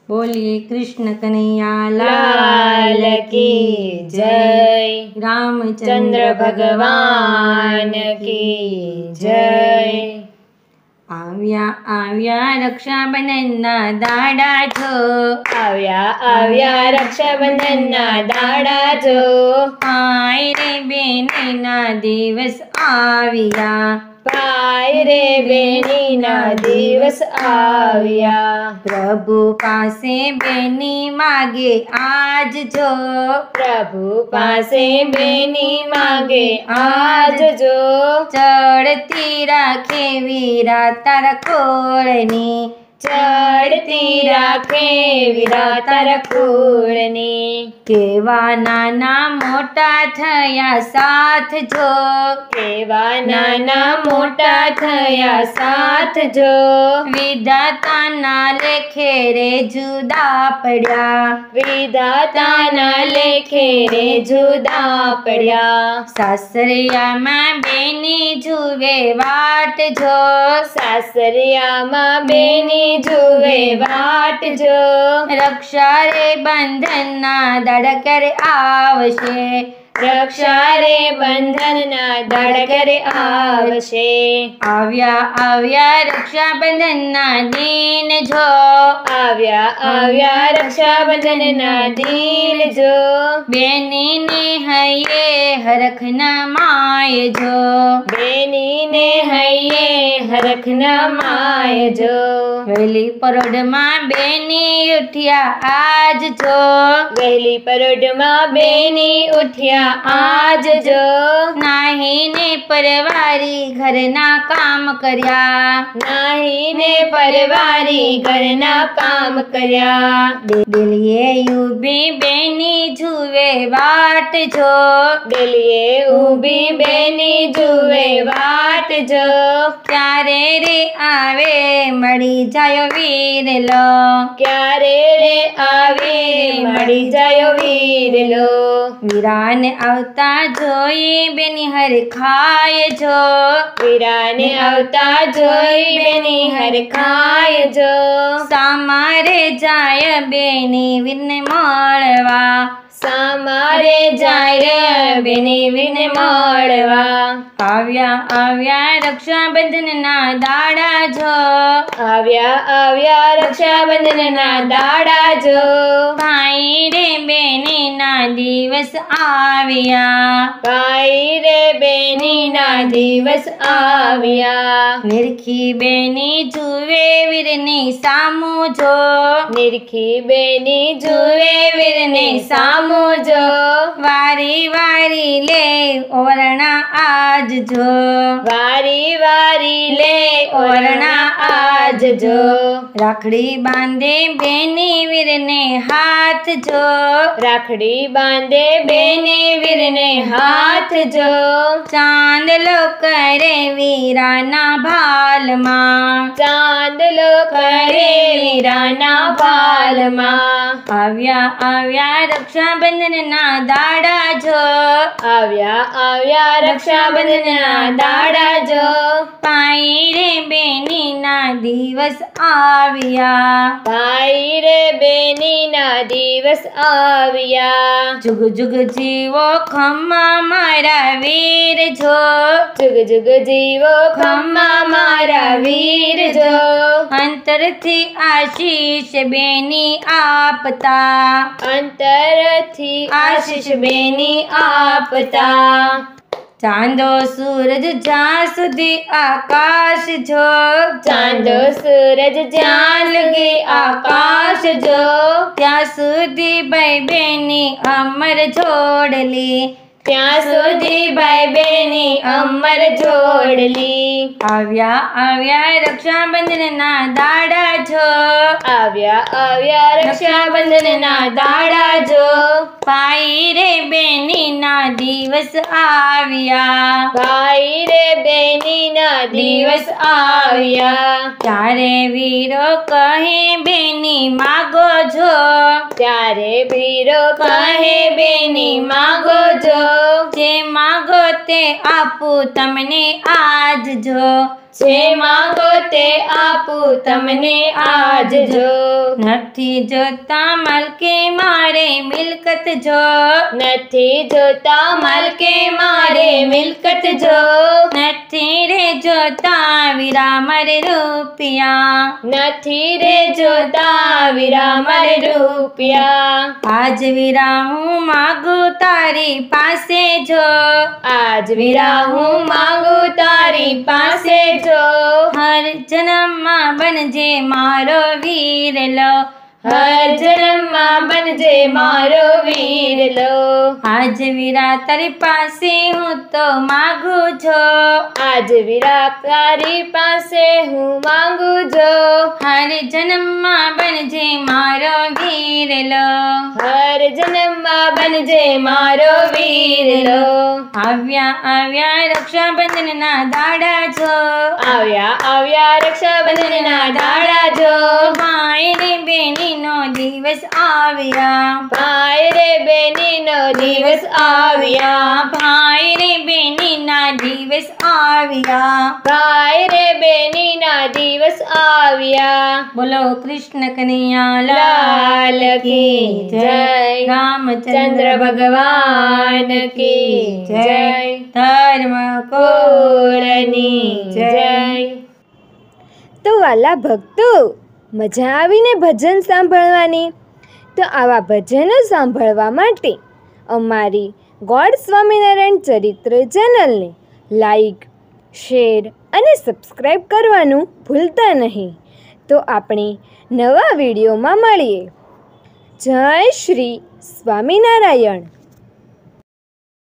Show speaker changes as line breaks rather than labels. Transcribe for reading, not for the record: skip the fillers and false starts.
बोलिए कृष्ण कन्हैया
लाल की जय।
रामचंद्र
भगवान की जय।
આવ્યા આવ્યા રક્ષાબંધનના દાડા છો,
આવ્યા આવ્યા રક્ષાબંધનના દાડા જો,
ભાઈ રે બેનીના દિવસ આવ્યા,
ભાઈ રે બેનીના દિવસ આવ્યા।
પ્રભુ પાસે બેની માગે આજ જો,
પ્રભુ પાસે બેની માગે આજ જો,
ચડતી રાખે વીરા તારા કોળની,
ચડતી રાખે વીરા તારા કુળની।
કેવા નાના મોટા થયા સાથ જો,
કેવા નાના મોટા થયા સાથ જો,
વિધાતાના લેખે રે જુદા પડ્યા,
વિધાતાના લેખે રે જુદા પડ્યા।
સાસરિયામાં બેની જુએ વાટ જો,
સાસરિયામાં બેની જુએ વાટ જો,
રક્ષા રે બંધનના દાડા કરે આવશે,
રક્ષા રે બંધનના દાડા કરે આવશે।
આવ્યા આવ્યા રક્ષાબંધનના દિન જો,
આવ્યા આવ્યા રક્ષાબંધનના દિન જો,
બેનીને હૈયે હરખના માય જો,
બેનીને હૈયે હરખના માય જો,
વહેલી પરોઢમાં બેની ઉઠ્યા આજ જો,
વહેલી પરોઢમાં બેની ઉઠ્યા આજ જો,
નાહીને પરવારી ઘરના કામ કર્યા,
નાહીને પરવારી ઘરના કામ કર્યા।
દિલીએ ઊભી બેની જુએ વાટ જો,
દિલીએ ઊભી બેની જુએ વાટ જો,
ક્યારે રે આવે મળી જાયો વીરલો,
ક્યારે રે આવે મળી જાયો વીરલો।
વીરાને આવતા જોઈ બેની હરખાય જો,
વીરાને આવતા જોઈ બેની હરખાય જો,
સામારે જાય બેની વીરને મળવા,
સામારે જાય બેની વીરને મળવા।
આવ્યા આવ્યા રક્ષાબંધનના દાડા જો,
આવ્યા આવ્યા રક્ષાબંધનના દાડા જો,
ભાઈ રે બેનીના દિવસ આવ્યા,
ભાઈ રે બેનીના દિવસ આવ્યા।
નિરખી બેની જુએ વીરની સામું જો,
નિરખી બેની જુએ વીરને સામું જો,
વારી વારી લે ઓરણા આજ જો,
વારી વારી લે ઓરણા આજ જો,
રાખડી બાંધે બેની વીરને હાથ જો,
રાખડી બાંધે બેની વીરને હાથ જો,
ચાંદલો કરે વીરાના ભાલમાં,
ચાંદલો કરે વીરાના ભાલમાં।
આવ્યા આવ્યા રક્ષાબંધનના દાડા જો,
આવ્યા આવ્યા રક્ષાબંધનના દાડા જો,
ભાઈ રે બેનીના દિવસ આવ્યા,
ભાઈ રે બેનીના દિવસ આવ્યા।
જુગ જુગ જીવો ખમ્મા મારા વીર જો,
જુગ જુગ જીવો ખમ્મા મારા વીર જો,
અંતરથી આશીષ બેની આપતા,
અંતરથી આશીષ બેની આપતા।
ચાંદો સૂરજ જ્યાં સુધી આકાશ જો,
ચાંદો સૂરજ જ્યાં લગે આકાશ જો,
ત્યાં સુધી ભાઈ બેની અમર જોડલી,
ત્યાં સુધી ભાઈ બેની અમર જોડલી।
આવ્યા આવ્યા રક્ષાબંધનના દાડા જો,
આવ્યા આવ્યા રક્ષાબંધનના દાડા જો,
ભાઈ રે બેનીના દિવસ આવ્યા,
ભાઈ રે બેનીના દિવસ આવ્યા।
ત્યારે વીરો કહે બેની માગો જો,
ત્યારે વીરો કહે બેની માગો જો,
જે માગો તે આપું તમને આજ જો,
જે માંગો તે આપું તમને આજ જો.
નથી જોતા માલકે મારે મિલકત જો,
નથી જોતા માલકે મારે મિલકત જો.
નથી રે જોતા વીરા મારે રૂપિયા,
નથી રે જોતા વીરા મારે રૂપિયા.
આજ વીરા હું માગું તારી પાસે જો,
આજ વીરા હું માંગુ તારી પાસે જો.
હર જન્મમાં બનજે મારો વીરલો,
હર જન્મમાં બનજે મારો વીરલો.
આજ વીરા તારી પાસે હું તો માગું છો,
આજ વીરા તારી પાસે હું માંગુ જો.
હર જન્મમાં બનજે મારો વીરલો,
હર જન્મમાં બનજે મારો વીરલો.
આવ્યા આવ્યા રક્ષાબંધનના દાડા જો,
આવ્યા આવ્યા રક્ષાબંધનના દાડા જો.
ભાઈ રે બેનીનો દિવસ આવ્યા,
ભાઈ રે બેનીનો દિવસ આવ્યા.
ભાઈ રે બેનીના દિવસ આવ્યા.
ભાઈ રે બેનીના દિવસ આવ્યા.
બોલો કૃષ્ણ કનૈયા
લાલ કી જય.
રામચંદ્ર
ભગવાન કી જય.
ધર્મ
કોળની જય. તો વાલા ભક્તો, મજા આવીને ભજન સાંભળવાની? તો આવા ભજનો સાંભળવા માટે અમારી ગોડ સ્વામિનારાયણ ચરિત્ર ચેનલને લાઈક, શેર અને સબસ્ક્રાઈબ કરવાનું ભૂલતા નહીં. તો આપણે નવા વિડીયોમાં મળીએ. જય શ્રી સ્વામિનારાયણ.